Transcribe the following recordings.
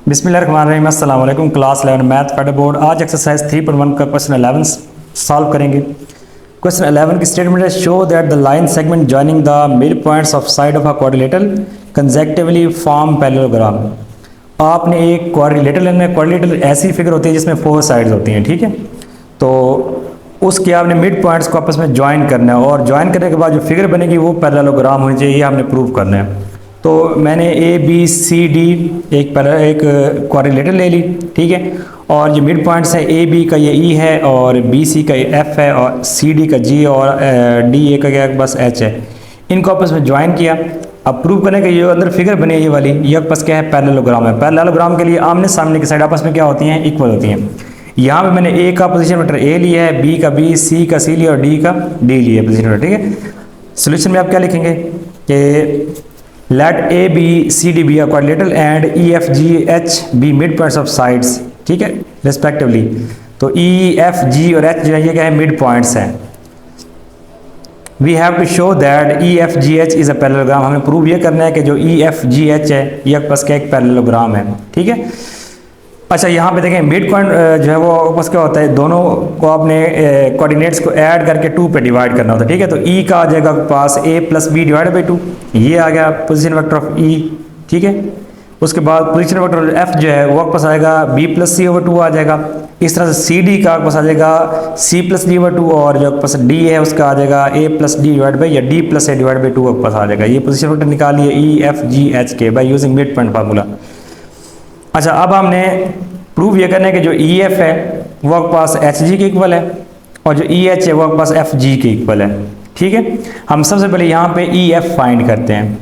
बिस्मिल्लाहिर्रहमानिर्रहीम। अस्सलाम वालेकुम। क्लास 11 मैथ पेडा बोर्ड। आज एक्सरसाइज 3.1 का क्वेश्चन 11 सॉल्व करेंगे। क्वेश्चन 11 की स्टेटमेंट है, show that the line segment joining the mid points of side of a quadrilateral consecutively form parallelogram. आपने एक क्वाड्रिलेटरल लेना है। क्वाड्रिलेटरल ऐसी फिगर होती है जिसमें 4 साइड्स होती हैं, ठीक है। तो उसके आपने मिड पॉइंट्स को आपस में ज्वाइन करना है और ज्वाइन करने के बाद जो फिगर बनेगी वो पैरेललोग्राम होनी चाहिए, ये हमने प्रूव करना है। तो मैंने ए बी सी डी एक क्वाड्रिलेटरल ले ली, ठीक है। और जो मिड पॉइंट्स है, ए बी का ये ई है और बी सी का ये एफ है और सी डी का जी और डी ए का क्या बस एच है। इनको आपस में ज्वाइन किया। अब प्रूव करने का ये अंदर फिगर बनी है ये वाली, ये आपस क्या है, पैरेललोग्राम है। पैरेललोग्राम के लिए आमने सामने की साइड आपस में क्या होती हैं, इक्वल होती हैं। यहाँ पे मैंने ए का पोजीशन वेक्टर ए लिया है, बी का बी, सी का सी लिया और डी का डी लिया पोजीशन वेक्टर, ठीक है। सोल्यूशन में आप क्या लिखेंगे कि let A B C D be a quadrilateral and E F G H be midpoints of sides, ठीक है, respectively। तो E F G और H जो है ये क्या है, मिड पॉइंट्स हैं। We have to show that E F G H is a parallelogram। हमें प्रूव ये करना है कि जो E F G H है ये आपस का एक पैरेललोग्राम है, ठीक है। अच्छा, यहाँ पे देखें मिड पॉइंट जो है वो आपस क्या होता है, दोनों को आपने कोऑर्डिनेट्स को ऐड करके 2 पे डिवाइड करना होता है, ठीक है। तो E का आ जाएगा पास A plus B divide by 2, ये आ गया पोजीशन वेक्टर ऑफ E, ठीक है। उसके बाद पोजीशन वेक्टर F जो है वो आपस आएगा B प्लस सी ओवर 2 आ जाएगा। इस तरह से सी डी का आपस आ जाएगा C प्लस डी ओवर 2 और जो आपस D है उसका आ जाएगा A plus D divide by या D plus A divide by 2 आपस आ जाएगा। ये पोजीशन वेक्टर निकालिए E F G H के by using mid point formula. अच्छा, अब हमने प्रूव ये करना है कि जो ई एफ है वो आपके पास एच जी के इक्वल है और जो ई एच है वो आपके पास एफ जी के इक्वल है, ठीक है। हम सबसे पहले यहाँ पे ई एफ फाइंड करते हैं।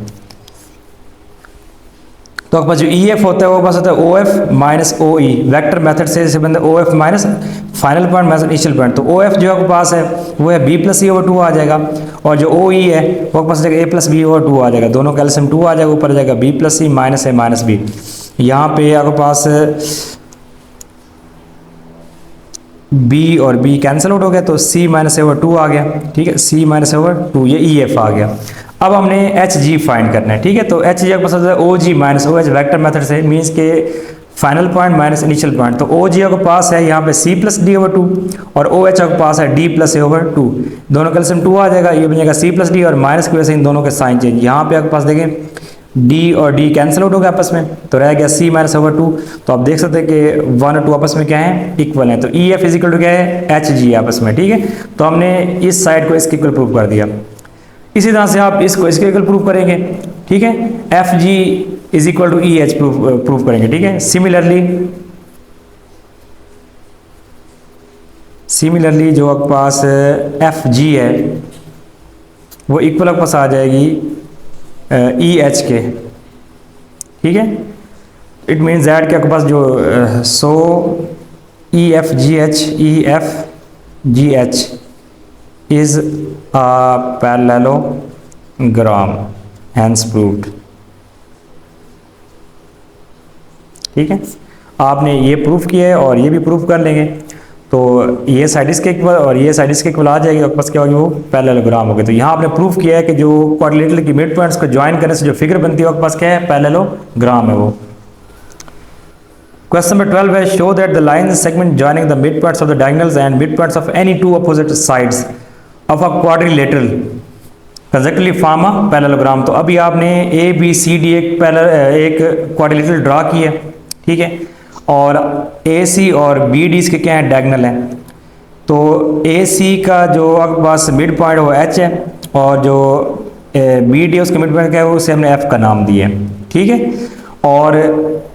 तो आपके पास जो ई एफ होता है वो पास होता है O F minus O E, vector method से बनता है O F minus final point minus initial point. तो ओ एफ जो आपके पास है वो है बी प्लस सी ओवर 2 आ जाएगा और जो ओ ई है वो आपके पास ए प्लस बी ओवर 2 आ जाएगा। दोनों का एलसीएम 2 आ जाएगा, ऊपर आ जाएगा बी प्लस सी माइनस ए माइनस बी। यहाँ पे आपके पास b और b कैंसिल आउट हो गया तो c माइनस ओवर 2 आ गया, ठीक है। c माइनस ओवर 2 ये ई एफ आ गया। अब हमने एच जी फाइंड करना है, ठीक है। तो एच जी आपको पता है O G minus O H vector method से मीन्स के final point minus initial point. तो ओ जी आपके पास है यहाँ पे c प्लस डी ओवर 2 और ओ एच आपके पास है d प्लस ए ओवर 2। दोनों का एलसीएम 2 आ जाएगा, ये बन जाएगा c प्लस डी और माइनस की वजह से इन दोनों के साइन चेंज। यहाँ पे आपके पास देखें d और d कैंसिल आउट हो गया आपस में, तो रह गया c माइनस ओवर 2। तो आप देख सकते हैं कि 1 और 2 आपस में क्या है, इक्वल है। तो ई एफ इजिकल टू क्या है, एच जी आपस में, ठीक है। तो हमने इस साइड को इसके इक्वल प्रूव कर दिया। इसी तरह से आप इसको इसके इक्वल प्रूव करेंगे, ठीक है। F G is equal to E H prove करेंगे, ठीक है। सिमिलरली जो आपके पास एफ जी है वो इक्वल आपके पास आ जाएगी ई एच के, ठीक है। इट मीन्स दैट कि आपके पास जो so E F G H is a parallelogram, hence proved, ठीक है। आपने ये प्रूफ किया है और ये भी प्रूफ कर लेंगे। तो ये साइड इसके इक्वल और ये साइड इसके इक्वल आ जाएगी, आपके पास क्या होगी, वो पैरेललोग्राम होगी। तो यहाँ आपने प्रूफ किया है कि जो क्वाड्रिलेटरल की मिड पॉइंट्स को ज्वाइन करने से जो फिगर बनती है आपके पास क्या है, पैरेललोग्राम है वो। क्वेश्चन नंबर 12 है, show that the line segment joining the mid points of the diagonals and mid points of any 2 opposite sides of a quadrilateral consecutively form a parallelogram. तो अभी आपने ए बी सी डी एक quadrilateral draw की है, ठीक है। और ए सी और बी डी इसके क्या है, डायगोनल हैं। तो ए सी का जो आपके पास मिड पॉइंट वो एच है और जो बी डी उसका मिड पॉइंट क्या है उसे हमने एफ का नाम दिया है, ठीक है। और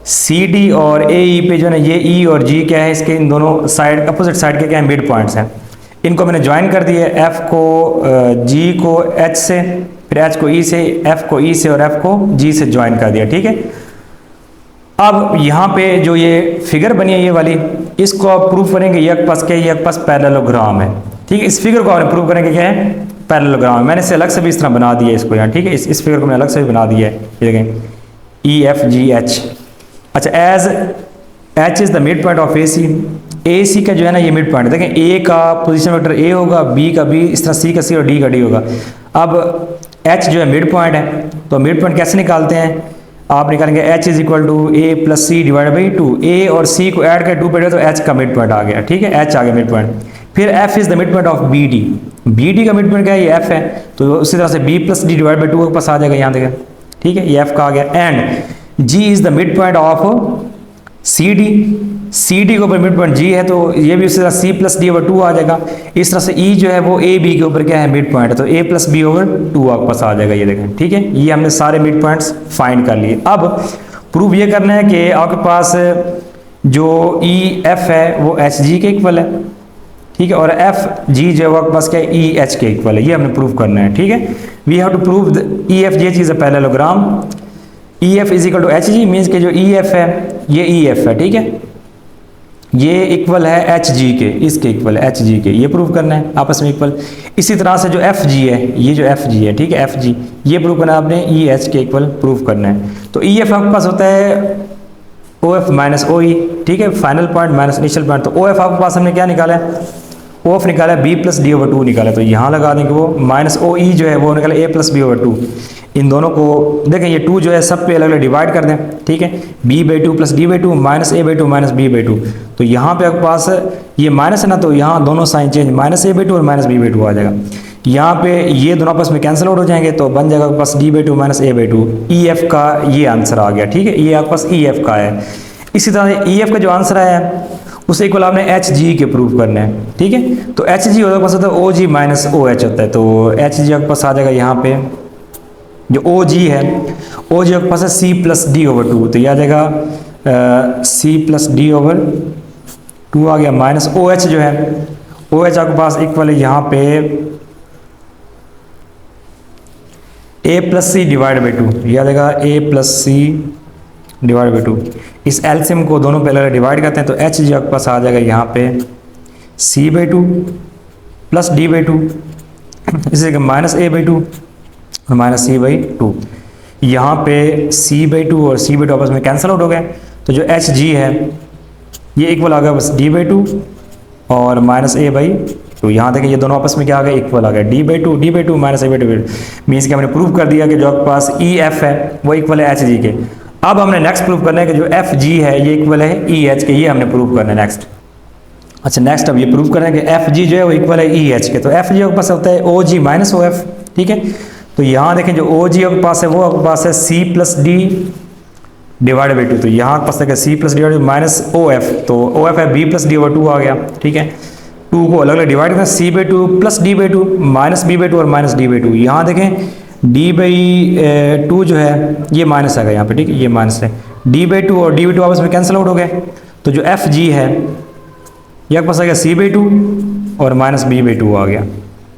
सी डी और ए ई पे जो है ना ये ई और जी क्या है, इसके इन दोनों साइड अपोजिट साइड के क्या है, मिड पॉइंट्स हैं। इनको मैंने ज्वाइन कर दिया, एफ को जी को एच से, फिर एच को ई से, एफ को ई से और एफ को जी से ज्वाइन कर दिया, ठीक है। अब यहाँ पे जो ये फिगर बनी है ये वाली, इसको आप प्रूव करेंगे ये आपके पास क्या है, ये आपके पास पैरेललोग्राम है, ठीक है। इस फिगर को आपने प्रूव करेंगे क्या है, पैरेललोग्राम है। मैंने इसे अलग से भी इस तरह बना दिया है इसको यहाँ, ठीक है। इस फिगर को मैंने अलग से भी बना दिया है, ये देखें ई एफ जी एच। अच्छा, as H is the mid point of A C का जो है ना ये मिड पॉइंट, देखें ए का पोजीशन वेक्टर ए होगा, बी का बी, इस तरह सी का सी और डी का डी होगा। अब एच जो है मिड पॉइंट है, तो मिड पॉइंट कैसे निकालते हैं, आप निकालेंगे H is equal to A plus C divide by two, A और सी को ऐड कर 2 पे तो एच का मिड पॉइंट आ गया, ठीक है, एच आ गया मिड पॉइंट। फिर F is the mid point of B D, B D का मिड पॉइंट क्या है, ये एफ है, तो उसी तरह से B plus D divide by two के पास आ जाएगा यहाँ देखें, ठीक है, ये एफ का आ गया। And G is the mid point of C D, C D के ऊपर मिड पॉइंट जी है, तो ये भी उसी तरह C plus D over two आ जाएगा। इस तरह से ई जो है वो ए बी के ऊपर क्या है, मिड पॉइंट है, तो ए प्लस बी ओवर टू आपके पास आ जाएगा, ये देखें, ठीक है। ये हमने सारे मिड पॉइंट्स फाइंड कर लिए। अब प्रूव ये करना है कि आपके पास जो ई एफ है वो एच जी के इक्वल है, ठीक है, और एफ जी जो है आपके पास क्या है, ई एच के इक्वल है, ये हमने प्रूव करना है, ठीक है। We have to prove E F G H is a parallelogram, E F is equal to H G, means के जो ई एफ है ये ई एफ है, ठीक है, ये इक्वल है एच जी के, इसके इक्वल है एच जी के, ये प्रूव करना है आपस में इक्वल। इसी तरह से जो एफ जी है, ये जो एफ जी है, ठीक है, एफ जी, ये प्रूव करना है आपने ई एच के इक्वल प्रूव करना है। तो ई एफ आपके पास होता है ओ एफ माइनस ओ ई, ठीक है, final point minus initial point. तो ओ एफ आपके पास हमने क्या निकाला है, ओ एफ निकाला है B plus D over two निकाला है, तो यहाँ लगा देंगे वो, माइनस ओ ई जो है वो निकाला ए प्लस बी ओवर टू। इन दोनों को देखें, ये टू जो है सब पे अलग अलग डिवाइड कर दें, ठीक है, B by two plus D by two minus A by two minus B by two. तो यहाँ पे आपके पास ये माइनस है ना, तो यहाँ दोनों sign change, minus A by two और माइनस बी बाई टू आ जाएगा। यहाँ पे ये दोनों आपस में कैंसिल आउट हो जाएंगे, तो बन जाएगा आपके पास D by two minus A by two. E F का ये आंसर आ गया, ठीक है, ये आपके पास ई एफ का है। इसी तरह ई एफ का जो आंसर है उसे इक्वल आपने एच जी के प्रूव करना है, ठीक है। तो एच जी होता है O G minus O H होता है, तो एच जी आपके पास आ जाएगा यहाँ पे, जो ओ जी है, ओ जी आपके पास है C plus D over two, तो यह आ जाएगा C plus D over two आ गया, माइनस ओ एच जो है, ओ एच आपके पास इक्वल है यहाँ पे A plus C divide by two, यह आ जाएगा A plus C divide by two. इस एलसीएम को दोनों पे अलग डिवाइड करते हैं, तो एच जी आपके पास आ जाएगा यहाँ पे C by two plus D by two, इसी जगह माइनस ए बाई टू और माइनस सी बाई टू। यहाँ पे सी बाई टू और सी बाई टू आपस में कैंसिल आउट हो गए, तो जो एच जी है ये इक्वल आ गया बस डी बाई टू और माइनस ए बाई टू। यहाँ देखें ये दोनों आपस में क्या आ गया, इक्वल आ गया, D by two minus A by to, means कि हमने प्रूव कर दिया कि जो आपके पास ई एफ है वो इक्वल है एच जी के। अब हमने नेक्स्ट प्रूव करना है कि जो एफ जी है ये इक्वल है ई एच के, ये हमने प्रूव करना है नेक्स्ट। अच्छा नेक्स्ट अब ये प्रूव करना है कि एफ जी जो है वो इक्वल है ई एच के, तो एफ जी आपके पास होता है O G minus O F, ठीक है। तो यहाँ देखें जो ओ जी आपके पास है वो आपके पास है C plus D divide by two, तो यहाँ आपके पास देखें C plus D minus O F, तो ओ एफ है B plus D over two आ गया, ठीक है। टू को अलग अलग डिवाइड करें, C by two plus D by two minus B by two और माइनस डी बाई टू। यहाँ देखें डी बाई टू जो है ये माइनस आएगा यहाँ पे, ठीक है, ये माइनस है, डी बाई टू और डी बाई टू आपस में कैंसिल आउट हो गए, तो जो एफ जी है ये आपके पास आ गया सी बाई टू और माइनस बी बाई टू आ गया।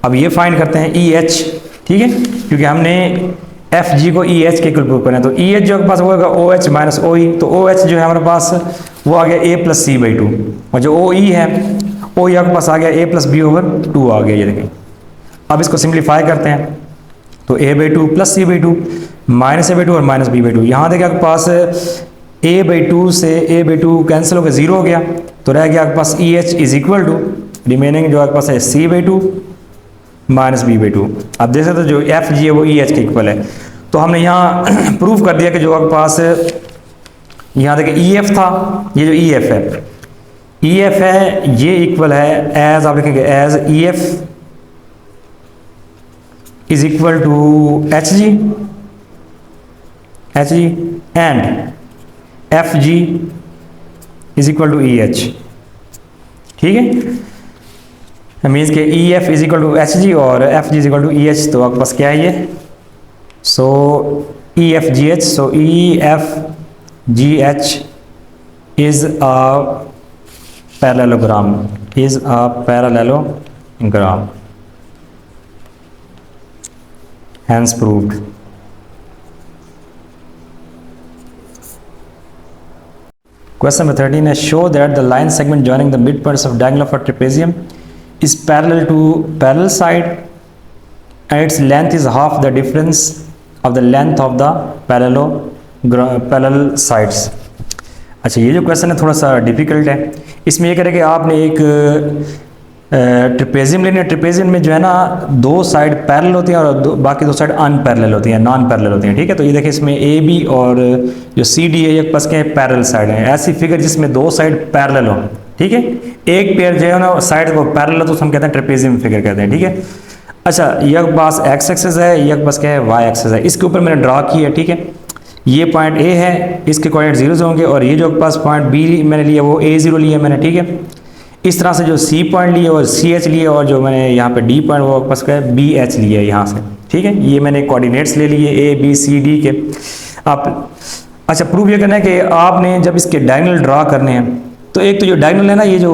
अब ये फाइंड करते हैं ई एच, ठीक है, क्योंकि हमने एफ जी को ई एच के इक्वल प्रूव करना है, तो ई एच जो आपके पास होगा ओ एच माइनस ओ ई, तो ओ एच जो है हमारे पास वो आ गया A plus C by two, और जो ओ ई है ओ ई आपके पास आ गया A plus B over two आ गया, ये देखें। अब इसको सिंप्लीफाई करते हैं, तो A by two plus C by two minus A by two और माइनस बी बाई टू। यहाँ देखिए आपके पास ए बाई टू से ए बाई टू कैंसिल हो गया, जीरो हो गया, तो रह गया आपके पास E H is equal to remaining जो आपके पास है C by two minus B by two. अब देख सकते हो जो एफ जी है वो ई एच के इक्वल है, तो हमने यहाँ प्रूव कर दिया कि जो आपके पास यहाँ देखिए ई एफ था, ये जो ई एफ है, ई एफ है ये इक्वल है एज, आप लिखेंगे as E F is equal to H G and F G is equal to E H, ठीक है। मीन्स के E F is equal to H G और F G is equal to E H, तो आपके पास क्या है ये, so E F G H, so E F G H is a parallelogram, is a parallelogram, hence proved. Question number 13 is show that the line segment joining the midpoints of diagonal of a trapezium is parallel to parallel side and its length is half the difference of the length of the parallel sides. अच्छा ये जो question है थोड़ा सा difficult है, इसमें ये करें कि आपने एक ट्रिपेजियम लेने, ट्रिपेजियम में जो है ना दो साइड पैरेलल होती हैं और बाकी दो साइड अनपैरेलल होती हैं, नॉन पैरेलल होती हैं, ठीक है। तो ये देखिए इसमें ए बी और जो सी डी है ये पास के पैरेलल साइड है। ऐसी फिगर जिसमें दो साइड पैरेलल हो, ठीक है, एक पेयर जो है ना साइड वो पैरेलल हो तो हम कहते हैं ट्रिपेजियम फिगर कहते हैं, ठीक है। अच्छा, यह पास एक्स एक्सेस है, यह पास क्या है वाई एक्सेस है। इसके ऊपर मैंने ड्रा किया है, ठीक है। ये पॉइंट ए है, इसके कोऑर्डिनेट जीरो होंगे और ये जो पास पॉइंट बी मैंने लिया वो ए जीरो लिया मैंने, ठीक है। इस तरह से जो सी पॉइंट लिए और सी एच लिए और जो मैंने यहाँ पे डी पॉइंट वो पास क्या है बी एच लिया है यहाँ से, ठीक है। ये मैंने कोऑर्डिनेट्स ले लिए ए बी सी डी के। आप अच्छा प्रूफ ये करना है कि आपने जब इसके डायगोनल ड्रा करने हैं तो एक तो जो डायगोनल है ना, ये जो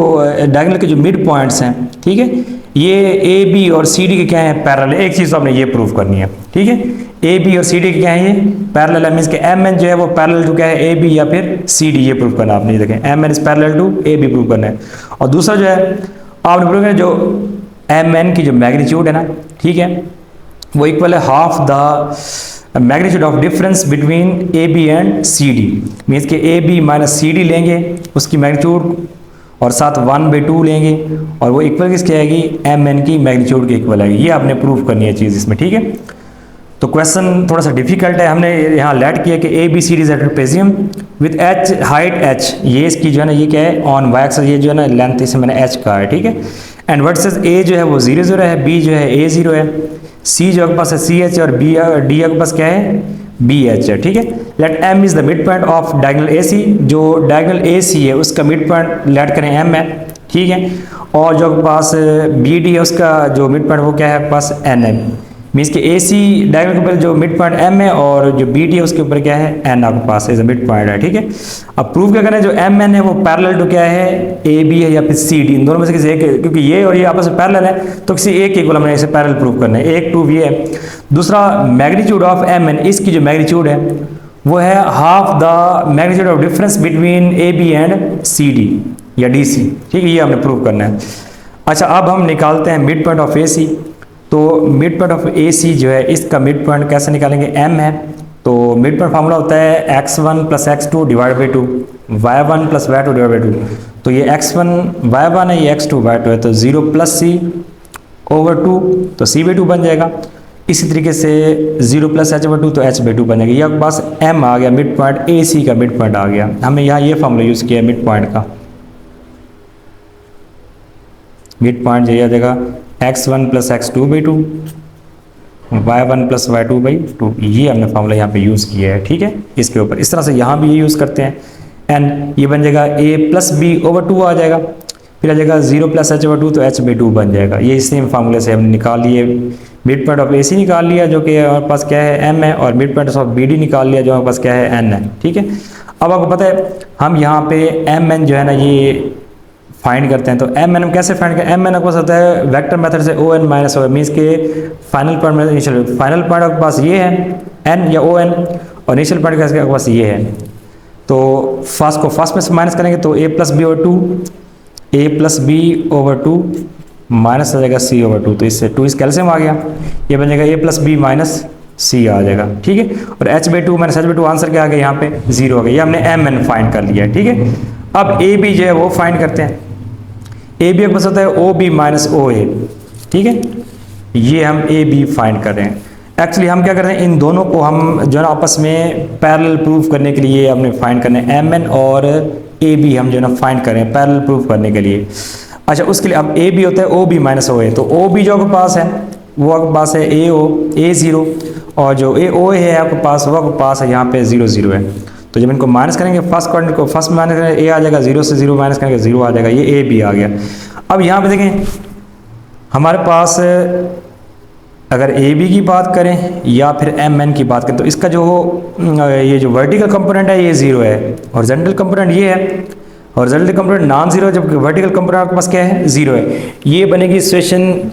डायगोनल के जो मिड पॉइंट्स हैं, ठीक है, ये ए बी और सी डी के क्या है पैरेलल। एक चीज़ तो आपने ये प्रूफ करनी है, ठीक है। ए बी और सी डी के क्या है ये पैरेलल है, मींस के एम एन जो है वो पैरेलल टू क्या है ए बी या फिर सी डी, ये प्रूफ करना आपने। देखें M N is parallel to A B proof करना है। और दूसरा जो है आपने प्रूफ करना जो एम एन की जो मैग्नीट्यूड है ना, ठीक है, वो इक्वल है half the magnitude of difference between A B and C D. Means के A B minus C D लेंगे उसकी मैग्नीट्यूड और साथ 1/2 लेंगे और वो इक्वल किसकी आएगी एम एन की मैग्नीट्यूड के इक्वल आएगी। ये आपने प्रूफ करनी है चीज़ इसमें, ठीक है। तो क्वेश्चन थोड़ा सा डिफिकल्ट है, हमने यहाँ लेट किया कि A B C D is trapezium with H height H, ये इसकी जो है ना ये क्या है ऑन वाई एक्सिस, ये जो है ना लेंथ इसे मैंने एच कहा है, ठीक है। एंड वर्सेस ए जो है वो 0 0 है, बी जो है ए 0 है, सी जो आपके पास है सी एच और बी डी आपके पास क्या है बी एच है, ठीक है। Let M is the mid point of diagonal A C, जो डायगोनल ए सी है उसका मिड पॉइंट लेट करें एम है, ठीक है। और जो आपके पास बी डी है उसका जो मिड पॉइंट वो क्या है आपके पास एन है। मीन्स के ए सी डायगोनल के ऊपर जो मिड पॉइंट एम है और जो बी डी है उसके ऊपर क्या है एन आपके पास इज मिड पॉइंट है, ठीक है। अब प्रूफ क्या करना है, जो एम एन है वो पैरेलल टू क्या है ए बी है या फिर सी डी, इन दोनों में से किसी एक, क्योंकि ये और ये आपस में पैरेलल है तो किसी एक इक्वल हमने इसे पैरेलल प्रूफ करना है। एक प्रूफ ये है। दूसरा मैग्नीट्यूड ऑफ एम एन, इसकी जो मैग्नीट्यूड है वो है half the magnitude of difference between A B and C D या डी सी, ठीक है। ये हमने प्रूफ करना है। अच्छा, अब हम निकालते हैं मिड पॉइंट ऑफ ए सी। तो mid point of A C जो है इसका मिड पॉइंट कैसे निकालेंगे, एम है तो मिड पॉइंट फार्मूला होता है x1 plus x2 divide by 2, y1 plus y2 divide by 2। तो ये x1 y1 है, ये x2 y2 है, तो 0 प्लस सी ओवर 2 तो c बाई 2 बन जाएगा। इसी तरीके से 0 प्लस h बाई 2 तो h बाई 2 बन जाएगा। ये आपके पास m आ गया, मिड पॉइंट ए सी का मिड पॉइंट आ गया। हमने यहाँ ये फार्मूला यूज़ किया है मिड पॉइंट का। मिड पॉइंट जो आ जाएगा x1 plus x2 by 2, y1 plus y2 by 2। ये हमने फार्मूला यहाँ पे यूज़ किया है, ठीक है, इसके ऊपर। इस तरह से यहाँ भी ये यूज़ करते हैं। एंड ये बन जाएगा a प्लस बी ओवर 2 आ जाएगा, फिर आ जाएगा 0 प्लस h ओवर 2 तो h बाई 2 बन जाएगा। ये सेम फार्मूले से हमने निकाल लिए। मिड पॉइंट ऑफ ए सी निकाल लिया जो कि हमारे पास क्या है m है, और mid point of B D निकाल लिया जो हमारे पास क्या है n है, ठीक है। अब आपको पता है हम यहाँ पे एम एन जो है ना ये फाइंड करते हैं। तो एम एन कैसे फाइंड करें, एम एन आपके पास होता है वेक्टर मेथड से O N minus O, means के final point initial final point आपके पास ये है एन या ओ एन और इनिशियल पॉइंट कैसे आपके पास ये है। तो फर्स्ट को फर्स्ट में से माइनस करेंगे तो ए प्लस बी ओवर 2, ए प्लस बी ओवर 2 माइनस आ जाएगा सी ओवर 2, तो इससे 2 इस कैल्शियम आ गया। ये बन जाएगा ए प्लस बी माइनस सी आ जाएगा, ठीक है। और H by 2 minus H by 2 answer क्या आ गया यहाँ पे 0 आ गया। ये हमने एम एन फाइंड कर लिया है, ठीक है। अब ए बी जो है वो फाइंड करते हैं। ए बी आपको होता है ओ बी माइनस ओ ए, ठीक है। ये हम ए बी फाइंड कर रहे हैं। एक्चुअली हम क्या कर रहे हैं, इन दोनों को हम जो है ना आपस में पैरेलल प्रूफ करने के लिए हमने फाइंड करना है। एम एन और ए बी हम जो है ना फाइंड कर रहे हैं पैरेलल प्रूफ करने के लिए। अच्छा, उसके लिए अब ए बी होता है ओ बी माइनस ओ ए, तो ओ बी जो आपके पास है वो आपके पास है ए ओ ए 0 और जो ए ओ है आपके पास वो आपके पास है यहाँ पे 0 0 है। तो जब इनको माइनस करेंगे फर्स्ट क्वाड्रेंट को फर्स्ट माइनस करेंगे ए आ जाएगा, 0 से 0 माइनस करेंगे 0 आ जाएगा। ये ए बी आ गया। अब यहाँ पे देखें हमारे पास अगर ए बी की बात करें या फिर एम एन की बात करें तो इसका जो ये जो वर्टिकल कंपोनेंट है ये 0 है, हॉरिजॉन्टल कंपोनेंट ये है, हॉरिजॉन्टल कंपोनेंट नॉन 0 जबकि वर्टिकल कंपोनेंट आपके पास क्या है 0 है। ये बनेगी सिचुएशन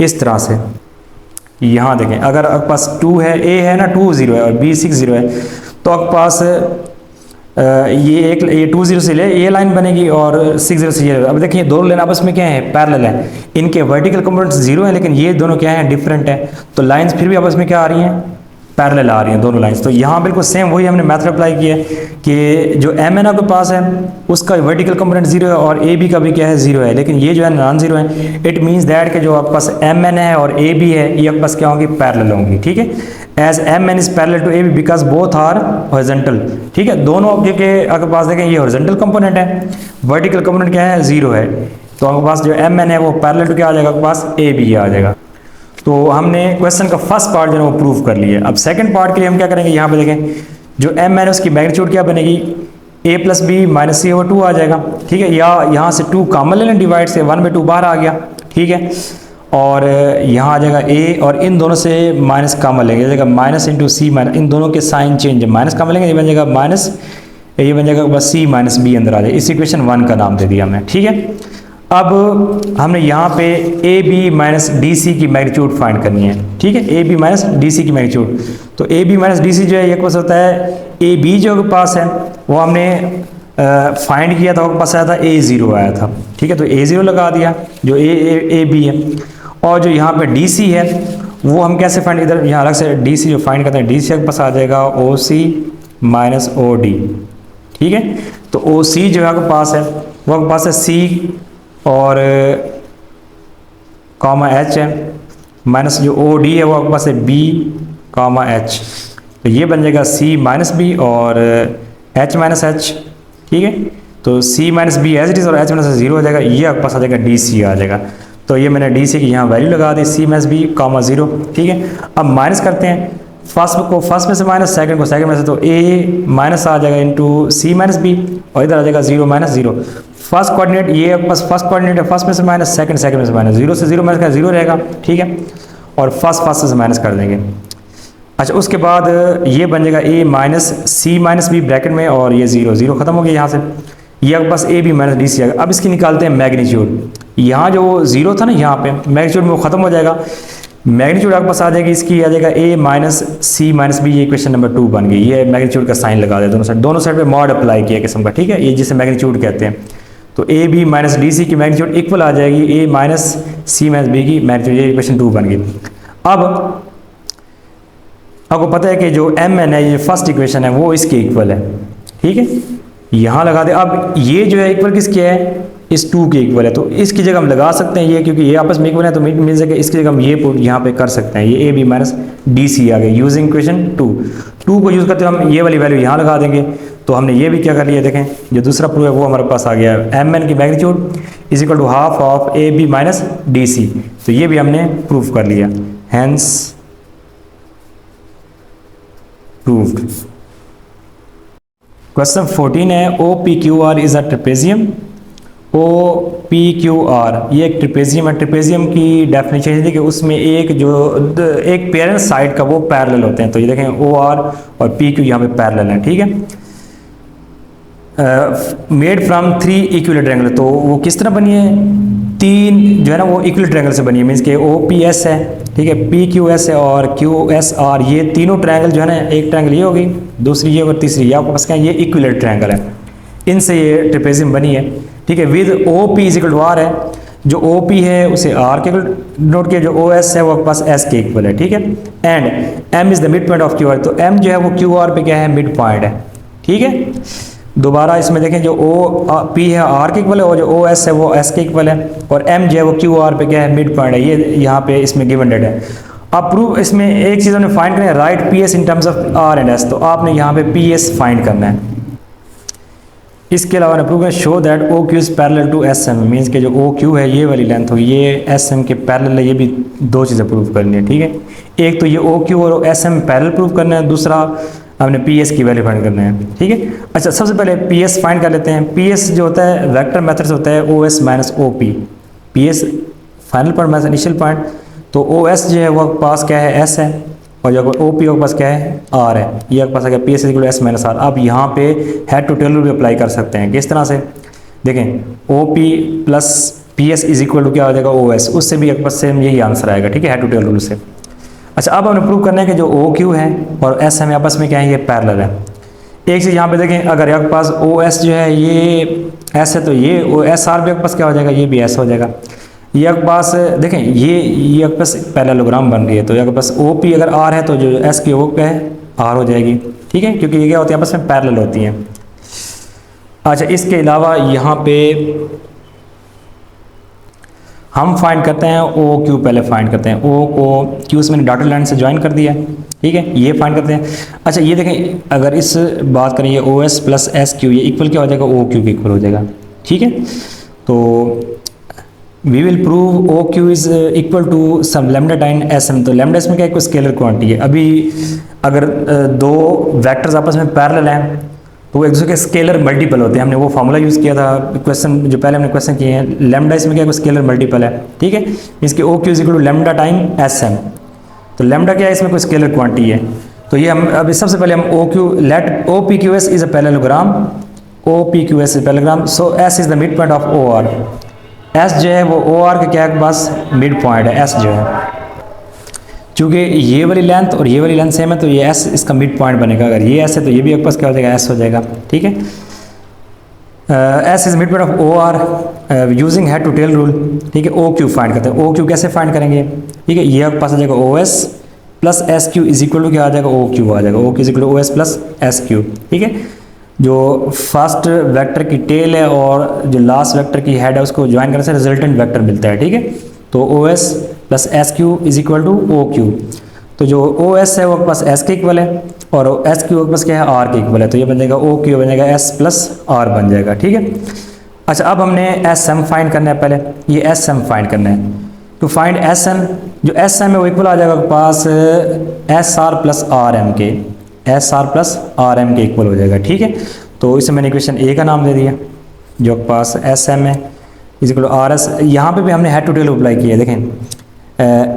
इस तरह से। यहाँ देखें अगर आपके पास 2 है, ए है ना 2 0 है और बी 6 0 है, तो आपके पास ये 2 0 से ले ये लाइन बनेगी और 6 0 से ये। अब देखिए दोनों लाइन आपस में क्या है पैरेलल है, इनके वर्टिकल कंपोनेंट्स 0 है लेकिन ये दोनों क्या है डिफरेंट है, तो लाइंस फिर भी आपस में क्या आ रही हैं पैरेलल आ रही हैं दोनों लाइंस। तो यहाँ बिल्कुल सेम वही हमने मेथड अप्लाई किया है कि जो एम एन आपके पास है उसका वर्टिकल कंपोनेंट जीरो है और ए बी का भी क्या है जीरो है, लेकिन ये जो है नॉन जीरो है। इट मीन्स दैट कि जो आपके पास एम एन है और ए बी है ये आपके पास क्या होंगी, पैरेलल होंगी। ठीक है, as M N is parallel to A B because both are horizontal. ठीक है, दोनों ऑब्जेक्ट के आपके पास देखें ये हॉरिजॉन्टल कंपोनेंट है, वर्टिकल कंपोनेंट क्या है, जीरो है। तो आपके पास जो एम एन है वो पैरेलल टू क्या आ जाएगा, आपके पास ए बी आ जाएगा। तो हमने क्वेश्चन का फर्स्ट पार्ट जो है वो प्रूव कर लिया। अब सेकंड पार्ट के लिए हम क्या करेंगे, यहाँ पे देखें जो एम एन उसकी मैग्नीट्यूड क्या बनेगी, a plus B minus C over 2 आ जाएगा। ठीक है, या यहाँ से 2 कॉमन ले लें, डिवाइड से 1/2 बाहर आ गया। ठीक है, और यहाँ आ जाएगा a और इन दोनों से माइनस कॉमन लेंगे, जाएगा माइनस इंटू सी माइनस, इन दोनों के साइन चेंज, माइनस कॉमन लेंगे, ये बन जाएगा माइनस, ये बन जाएगा बस सी माइनस बी अंदर आ जाएगा। इस इक्वेशन 1 का नाम दे दिया हमने। ठीक है, अब हमने यहाँ पे A B minus D C की मैग्नीट्यूड फाइंड करनी है। ठीक है, A B minus D C की मैग्नीट्यूड, तो A B minus D C जो है ये कुछ होता है, ए बी जो के पास है वो हमने फाइंड किया था, वो पास आया था ए ज़ीरो आया था। ठीक है, तो ए ज़ीरो लगा दिया जो ए बी है, और जो यहाँ पे डी सी है वो हम कैसे फाइंड, इधर यहाँ अलग से डी सी जो फाइंड करते हैं, डी सी के पास आ जाएगा ओ सी माइनस ओ डी। ठीक है, तो ओ सी जो है आपके पास है वो आपके पास है सी और कॉमा एच है, माइनस जो ओ डी है वो आपके पास है बी कॉमा एच, तो ये बन जाएगा सी माइनस बी और एच माइनस एच। ठीक है, तो सी माइनस बी एच डी और एच माइनस जीरो हो जाएगा, ये आपके पास आ जाएगा डी सी आ जाएगा। तो ये मैंने डी सी की यहाँ वैल्यू लगा दी, सी माइनस बी कॉमा जीरो। ठीक है, अब माइनस करते हैं, फर्स्ट को फर्स्ट में से माइनस, सेकंड को सेकंड में से, तो ए माइनस आ जाएगा इंटू सी माइनस बी और इधर आ जाएगा zero minus zero. First coordinate ये बस फर्स्ट कोऑर्डिनेट है, फर्स्ट में से माइनस, सेकंड सेकंड में से माइनस, जीरो से जीरो माइनस का जीरो रहेगा। ठीक है, और फर्स्ट से माइनस कर देंगे। अच्छा, उसके बाद ये बन जाएगा ए minus C minus B bracket में और ये जीरो जीरो खत्म हो गया यहाँ से, ये आपके पास A B minus D C आएगा। अब इसकी निकालते हैं मैग्नीट्यूड, यहाँ जो जीरो था ना यहाँ पे मैग्नीट्यूड में वो खत्म हो जाएगा, मैग्नीट्यूड आपके पास आ जाएगी, इसकी आ जाएगा ए माइनस सी माइनस बी, ये इक्वेशन नंबर 2 बन गई। ये मैग्नीट्यूड का साइन लगा दे दोनों साइड पे मॉड अप्लाई किया किस्म का। ठीक है, ये जिसे मैग्नीट्यूड कहते हैं, तो A B minus D C की मैग्नीट्यूड इक्वल आ जाएगी A minus C minus B की मैग्नीट्यूड, ये इक्वेशन 2 बन गई। अब आपको पता है कि जो एम एन है ये फर्स्ट इक्वेशन है वो इसके इक्वल है। ठीक है, यहाँ लगा दे। अब ये जो है इक्वल किसके है, इस 2 के इक्वल है, तो इसकी जगह हम लगा सकते हैं ये, क्योंकि ये आपस में इक्वल है तो मिल सके, इसकी जगह हम ये यहाँ पे कर सकते हैं, ये A B minus D C आ गया यूजिंग इक्वेशन 2 को यूज़ करते हुए हम ये वाली वैल्यू यहाँ लगा देंगे। तो हमने ये भी क्या कर लिया, देखें जो दूसरा प्रूफ है वो हमारे पास आ गया, एम एन की magnitude is equal to half of A B minus D C, तो ये भी हमने प्रूफ कर लिया, हैंस प्रूव्ड। क्वेश्चन 14 है, O P Q R is a trapezium. O P Q R ये एक ट्रेपेजियम है। ट्रेपेजियम की डेफिनेशन थी कि उसमें एक पेरेंट साइड का वो पैरेलल होते हैं। तो ये देखें ओ आर और पी क्यू यहाँ पे पैरेलल है। ठीक है, मेड फ्रॉम 3 इक्विलेटरल ट्रायंगल, तो वो किस तरह बनी है, 3 जो है ना वो इक्विलेटरल ट्रायंगल से बनी है, मीन्स के ओ पी एस है, ठीक है, पी क्यू एस है और क्यू एस आर, ये तीनों ट्रायंगल जो है ना, एक ट्रायंगल ये होगी, दूसरी ये और तीसरी ये, आपके पास क्या है, ये इक्विलेटरल ट्रायंगल है, इनसे ये ट्रेपेजियम बनी है। ठीक है, with O P is equal to R है, जो ओ पी है उसे आर के नोट किया, जो ओ एस है वो आपके पास एस के इक्वल है। ठीक है, and M is the mid point of Q R, तो एम जो है वो क्यू आर पे क्या है, मिड पॉइंट है। ठीक है, दोबारा इसमें देखें जो ओ पी है आर के इक्वल है और जो ओ एस है वो एस के इक्वल है, और एम जो है वो क्यू आर पे क्या है, मिड पॉइंट है, ये यहाँ पे इसमें गिवन डेट है। अब प्रूफ इसमें एक चीज़ हमने फाइंड करना है, write P S in terms of R and S, तो आपने यहाँ पे पी एस फाइंड करना है। इसके अलावा ने प्रूव है show that O Q is parallel to S M, means के जो ओ क्यू है ये वाली लेंथ होगी, ये एस एम के पैरेलल है, ये भी 2 चीज़ें प्रूव करनी है। ठीक है, एक तो ये ओ क्यू और एस एम पैरेलल प्रूव करना है, दूसरा हमने पी एस की वैल्यू फाइंड करना है। ठीक है, अच्छा सबसे पहले पी एस फाइंड कर लेते हैं। पी एस जो होता है वेक्टर मेथड से होता है O S minus O P, P S final point minus initial point, तो ओ एस जो है वो पास क्या है, एस है, और जो ओ पी के पास क्या है, आर है, ये आपके पास आ गया P S equal S minus R. अब यहाँ पे हेड टू टेल रूल भी अप्लाई कर सकते हैं, किस तरह से, देखें O P plus P S is equal to क्या हो जाएगा, ओ एस, उससे भी आपके पास सेम यही आंसर आएगा। ठीक है, हेड टू टेल रूल से। अच्छा, अब हमने प्रूव करना है कि जो ओ क्यू है और एस एम आपस में क्या है, ये पैरेलल है। एक चीज़ यहाँ पे देखें, अगर आपके पास ओ एस जो है ये एस है, तो ये ओ एस आर भी आपके पास क्या हो जाएगा, ये भी एस हो जाएगा। ये आपके पास देखें, ये आपके पास पैरेललोग्राम बन रही है, तो ये आपके पास ओ पी अगर आर है तो जो एस की वो क्या है, आर हो जाएगी, ठीक है, क्योंकि ये क्या होती है आपस में पैरेलल होती हैं। अच्छा, इसके अलावा यहाँ पे हम फाइंड करते हैं ओ क्यू, पहले फाइंड करते हैं ओ को क्यू से मैंने डॉटेड लाइन से ज्वाइन कर दिया है, ठीक है, ये फाइंड करते हैं। अच्छा ये देखें, अगर इस बात करें ये O S plus S Q, ये इक्वल क्या हो जाएगा, ओ क्यू के इक्वल हो जाएगा, ठीक है। तो we will prove O Q is equal to some lambda time S M. तो लेमडा इसमें क्या है, कोई स्केलर क्वांटिटी है। अभी अगर दो वेक्टर्स आपस में पैरेलल हैं तो वो एक दूसरे के स्केलर मल्टीपल होते हैं। हमने वो फार्मूला यूज़ किया था क्वेश्चन, जो पहले हमने क्वेश्चन किए हैं, लेमडा इसमें क्या है, कोई स्केलर मल्टीपल है, ठीक है। इसके O Q is equal to lambda time S M. तो लेमडा क्या है, इसमें कोई स्केलर क्वांटिटी है। तो ये हम अभी सबसे पहले हम O Q let O P Q S is a parallelogram, O P Q S is parallelogram, so S is the mid point of O R. S जो है वो ओ आर के क्या के पास मिड पॉइंट है, एस जो है, चूँकि ये वाली लेंथ और ये वाली लेंथ सेम है तो ये एस इसका मिड पॉइंट बनेगा। अगर ये एस है तो ये भी आपके पास क्या हो जाएगा, एस हो जाएगा, ठीक है। S is mid point of O R using head to tail rule, ठीक है। ओ क्यू फाइंड करते हैं, ओ क्यू कैसे फाइंड करेंगे, ठीक है। ये आपके पास आ जाएगा O S plus S Q is equal to क्या आ जाएगा, ओ क्यू आ जाएगा, O Q is equal to O S plus S Q, ठीक है। जो फर्स्ट वेक्टर की टेल है और जो लास्ट वेक्टर की हेड है उसको ज्वाइन करने से रिजल्टेंट वेक्टर मिलता है, ठीक है। तो O S plus S Q is equal to O Q. तो जो ओ एस है वो आपके पास एस के इक्वल है और एस क्यू आपके पास क्या है, आर के इक्वल है। तो ये बन जाएगा ओ क्यू बन जाएगा एस प्लस आर बन जाएगा, ठीक है। अच्छा, अब हमने एस एम फाइंड करना है, पहले ये एस एम फाइंड करना है। टू फाइंड एस एम, जो एस एम है वो इक्वल आ जाएगा आपके पास S R plus R M के, S R plus R M के इक्वल हो जाएगा, ठीक है। तो इसे मैंने इक्वेशन ए का नाम दे दिया, जो आपके पास एस एम है is equal to R S. यहाँ पे भी हमने हेड टू टेल अप्लाई किया है, देखें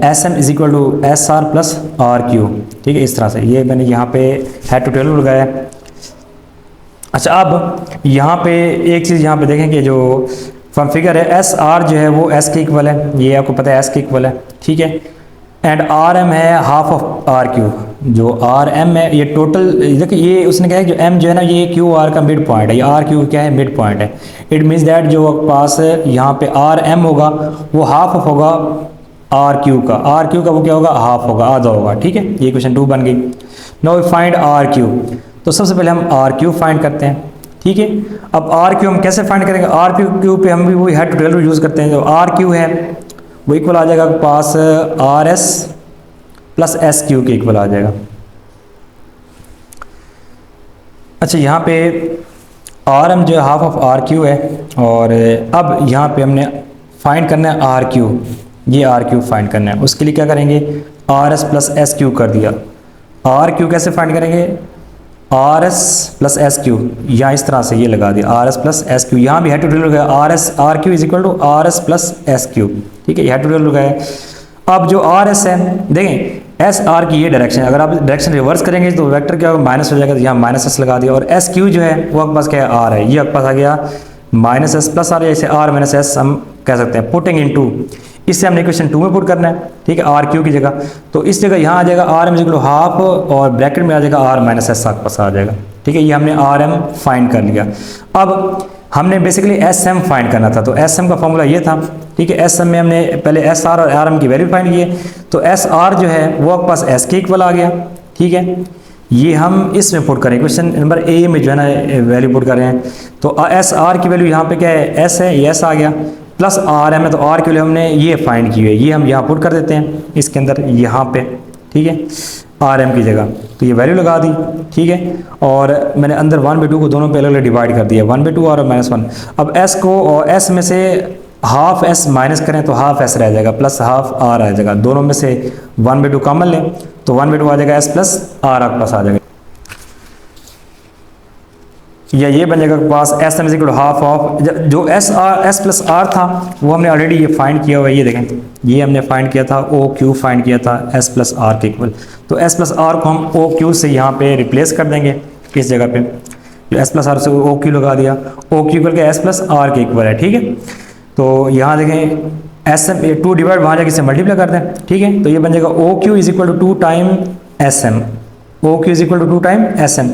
S M is equal to S R plus R Q, ठीक है। इस तरह से ये मैंने यहाँ पे हेड टू टेल लगाया है। अच्छा, अब यहाँ पे एक चीज़ यहाँ पे देखें कि जो फ्रॉम फिगर है एस आर जो है वो एस के इक्वल है, ये आपको पता है एस के इक्वल है, ठीक है। एंड आर एम है हाफ ऑफ आर क्यू, जो आर एम है ये टोटल, देखिए ये उसने कहा है जो एम जो है ना ये क्यू आर का मिड पॉइंट है, ये आर क्यू क्या है, मिड पॉइंट है। इट मीन्स दैट जो पास यहाँ पे आर एम होगा वो हाफ ऑफ होगा आर क्यू का, आर क्यू का वो क्या होगा, हाफ होगा, आधा होगा, ठीक है। ये क्वेश्चन 2 बन गई। Now we find R Q. तो सबसे पहले हम आर क्यू फाइंड करते हैं, ठीक है। अब आर क्यू हम कैसे फाइंड करेंगे, आर क्यू पे हम भी वही हेड टू टेल यूज़ करते हैं। जो आर क्यू है वो इक्वल आ जाएगा पास R S plus S Q के इक्वल आ जाएगा। अच्छा, यहाँ पे आर एम जो है हाफ ऑफ आर क्यू है और अब यहाँ पे हमने फाइंड करना है आर क्यू, ये आर क्यू फाइंड करना है। उसके लिए क्या करेंगे, R S plus S Q कर दिया। आर क्यू कैसे फाइंड करेंगे, R S plus S Q, यहाँ इस तरह से ये लगा दिया R S plus S Q. यहाँ भी हेड टू टेल लगाया R S R Q is equal to R S plus S Q, ठीक है, हेड टू टेल लगाया। अब जो आर एस है देखें एस आर की ये डायरेक्शन, अगर आप डायरेक्शन रिवर्स करेंगे तो वेक्टर क्या होगा, माइनस हो जाएगा, तो यहाँ माइनस एस लगा दिया। और एस क्यू जो है वो आपके पास क्या है, आर है, ये आपके पास आ गया माइनस एस प्लस आर, जैसे आर माइनस एस हम कह सकते हैं, पुटिंग इन टू। इससे हमने इक्वेशन 2 में पुट करना है, ठीक है, आर क्यू की जगह। तो इस जगह यहाँ आ जाएगा R M is equal to half और ब्रैकेट में आ जाएगा आर माइनस एस आपके पास आ जाएगा, ठीक है। ये हमने आर एम फाइंड कर लिया। अब हमने बेसिकली एस एम फाइंड करना था, तो एस एम का फॉर्मूला ये था, ठीक है। एस एम में हमने पहले एस आर और आर एम की वैल्यू फाइंड किए। तो एस आर जो है वो आपके पास एस के इक्वल आ गया, ठीक है। ये हम इसमें पुट करें, क्वेश्चन नंबर ए में जो है ना वैल्यू पुट कर रहे हैं। तो एस आर की वैल्यू यहाँ पे क्या है, एस है, ये एस आ गया, प्लस आर एम है, तो आर के लिए हमने ये फाइंड की है, ये हम यहाँ पुट कर देते हैं इसके अंदर, यहाँ पे, ठीक है, आर एम की जगह। तो ये वैल्यू लगा दी, ठीक है। और मैंने अंदर 1/2 को दोनों पे अलग अलग डिवाइड कर दिया, 1/2 और -1। अब एस को और एस में से हाफ एस माइनस करें तो हाफ एस रह जाएगा, प्लस हाफ आर आ जाएगा। दोनों में से 1/2 कॉमन लें तो 1/2 आ जाएगा एस प्लस आर आपके पास आ जाएगा, या ये बन जाएगा पास S M is equal to half of जो एस प्लस आर था वो हमने ऑलरेडी ये फाइंड किया हुआ है। ये देखें, ये हमने फाइंड किया था, ओ क्यू फाइंड किया था एस प्लस आर के इक्वल। तो एस प्लस आर को हम ओ क्यू से यहाँ पे रिप्लेस कर देंगे, इस जगह पे जो एस प्लस आर से ओ क्यू लगा दिया, ओ क्यू इक्वल के एस प्लस आर के इक्वल है, ठीक है। तो यहाँ देखें एस एम 2 डिवाइड वहाँ जाके इसे मल्टीप्लाई कर दें, ठीक है। तो ये बन जाएगा O Q is equal to 2 time S M, O Q is equal to 2 time S M.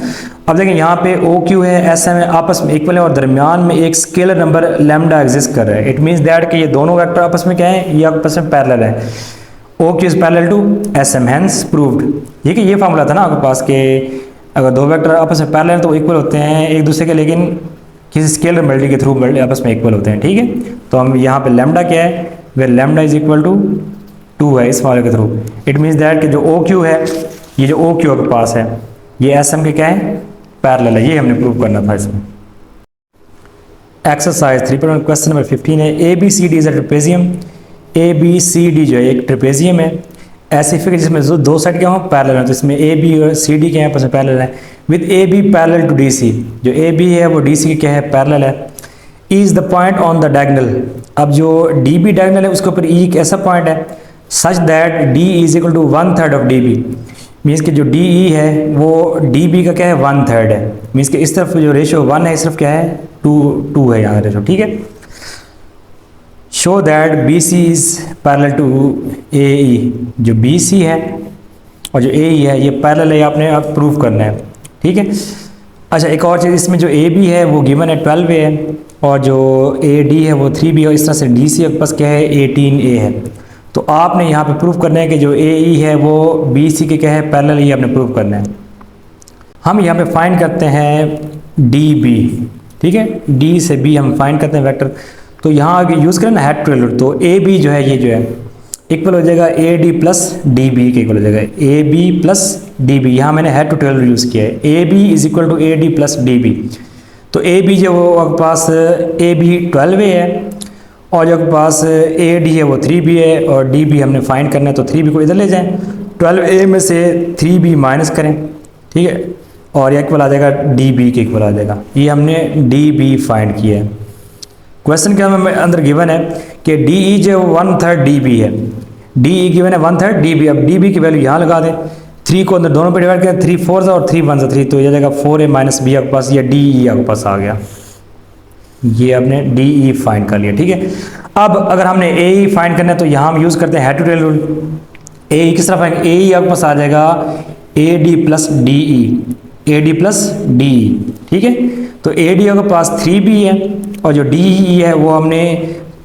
अब देखें यहाँ पे ओ क्यू है, एस एम है, आपस में इक्वल है और दरमियान में एक स्केलर नंबर लैम्डा एग्जिस्ट कर रहा है। इट मीन्स दैट कि ये दोनों वेक्टर आपस में क्या है, ये आपस में पैरेलल है। O Q is parallel to S M, hence proved. ठीक है, ये फार्मूला था ना आपके पास कि अगर दो वेक्टर आपस में पैरेलल तो इक्वल होते हैं एक दूसरे के, लेकिन किसी स्केलर मल्टी के थ्रू आपस में इक्वल होते हैं। ठीक है, तो हम यहाँ पे लैम्डा क्या है, वे लैम्डा इज इक्वल टू 2 है इस फार्मूले के थ्रू। इट मीन्स दैट कि जो ओ क्यू है, ये जो ओ क्यू आपके पास है, ये एस एम के क्या है, पैरेलल है। ये हमने प्रूव करना था इसमें। एक्सरसाइज 3.1 क्वेश्चन नंबर 15 है, A B C D is a trapezium. A B C D जो है एक ट्रेपेजियम है, ऐसी फिगर जिसमें जो दो साइड क्या हो पैरेलल है, तो इसमें ए बी और सी डी क्या है आपस में पैरेलल है। With A B parallel to D C, जो ए बी है वो डी सी के क्या है, पैरेलल है। Is the point on the diagonal, अब जो डी बी डायगोनल है उसके ऊपर ई एक ऐसा पॉइंट है such that D is equal to 1/3 of D B. Means कि जो डी ई है वो डी बी का क्या है, 1/3 है। मीन्स कि इस तरफ जो रेशो 1 है, इस तरफ क्या है 2 है यहाँ रेशो। ठीक है, show that B C is parallel to A E, जो बी सी है और जो ए ई है ये पैरेलल है, आपने अब प्रूव करना है। ठीक है, अच्छा एक और चीज़, इसमें जो ए बी है वो गिवन है 12 है और जो ए डी है वो 3 बी है, इस तरह से डी सी के पास क्या है 18 ए है। तो आपने यहाँ पे प्रूव करना है कि जो ए ई है वो बी सी के क्या है, पैरेलल, ये आपने प्रूव करना है। हम यहाँ पे फाइंड करते हैं डी बी। ठीक है, डी से बी हम फाइंड करते हैं वेक्टर। तो यहाँ आगे यूज़ करें ना हेड टू टेल, तो ए बी जो है ये जो है इक्वल हो जाएगा A D plus D B के इक्वल हो जाएगा, A B plus D B. यहाँ मैंने हेड टू टेल यूज़ किया है, A B is equal to A D plus D B. तो ए बी जो वो आपके पास ए बी 12 है और जो आपके पास ए डी है वो 3 बी है और डी बी हमने फाइंड करना है, तो 3 बी को इधर ले जाएं, 12 ए में से 3 बी माइनस करें। ठीक है, और ये इक्वल आ जाएगा डी बी के इक्वल आ जाएगा। ये हमने डी बी फाइंड किया है। क्वेश्चन के अंदर गिवन है कि डी ई जो 1/3 डी बी है, डी ई गिवन है 1/3 डी बी। अब डी बी की वैल्यू यहाँ लगा दें, 3 को अंदर दोनों पे डिवाइड करें, 3 4 और 3 1 3, तो ये जाएगा 4a माइनस बी आपके पास, ये डी ई आपके पास आ गया। ये आपने डी ई फाइंड कर लिया। ठीक है, अब अगर हमने ए ई फाइंड करना है तो यहाँ हम यूज़ करते हैं हेड टू टेल रूल। ए ई किस तरह फाइंड, ए ई आपके पास आ जाएगा A D plus D E, A D plus D E. ठीक है, तो ए डी आपके पास 3 बी है और जो डी ई है वो हमने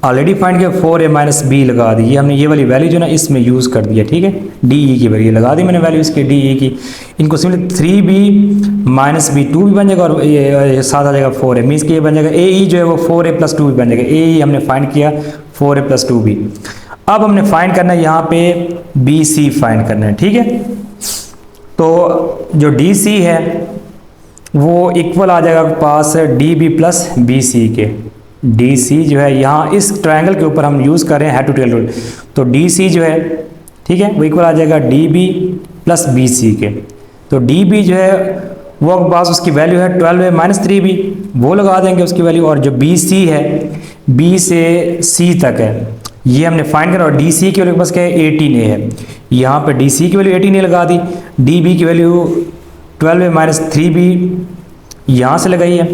ऑलरेडी फाइंड किया, 4a माइनस बी लगा दी। ये हमने ये वाली वैल्यू जो ना इसमें यूज़ कर दिया। ठीक है, डी ई की वैल्यू लगा दी मैंने वैल्यू इसके डी ई की। इनको सिंपली 3b माइनस बी 2 भी बन जाएगा और ये साथ आ जाएगा 4a। मीन्स कि ये बन जाएगा ए ई जो है वो 4a प्लस 2 भी बन जाएगा। ए ई हमने फाइंड किया 4a प्लस 2 बी। अब हमने फाइंड करना है यहाँ पे बी सी फाइंड करना है। ठीक है, तो जो डी सी है वो इक्वल आ जाएगा पास D B plus B C के। डी सी जो है यहाँ इस ट्रायंगल के ऊपर हम यूज़ कर रहे हैं हेड टू टेल रूल, तो डी सी जो है ठीक है वो इक्वल आ जाएगा D B plus B C के। तो डी बी जो है वो पास उसकी वैल्यू है 12a माइनस 3b, वो लगा देंगे उसकी वैल्यू। और जो बी सी है बी से सी तक है ये हमने फाइंड करा, और डी सी की वैल्यू बस क्या है 18a है। यहाँ पे डी सी की वैल्यू 18a लगा दी, डी बी की वैल्यू 12a माइनस 3b यहाँ से लगाई है।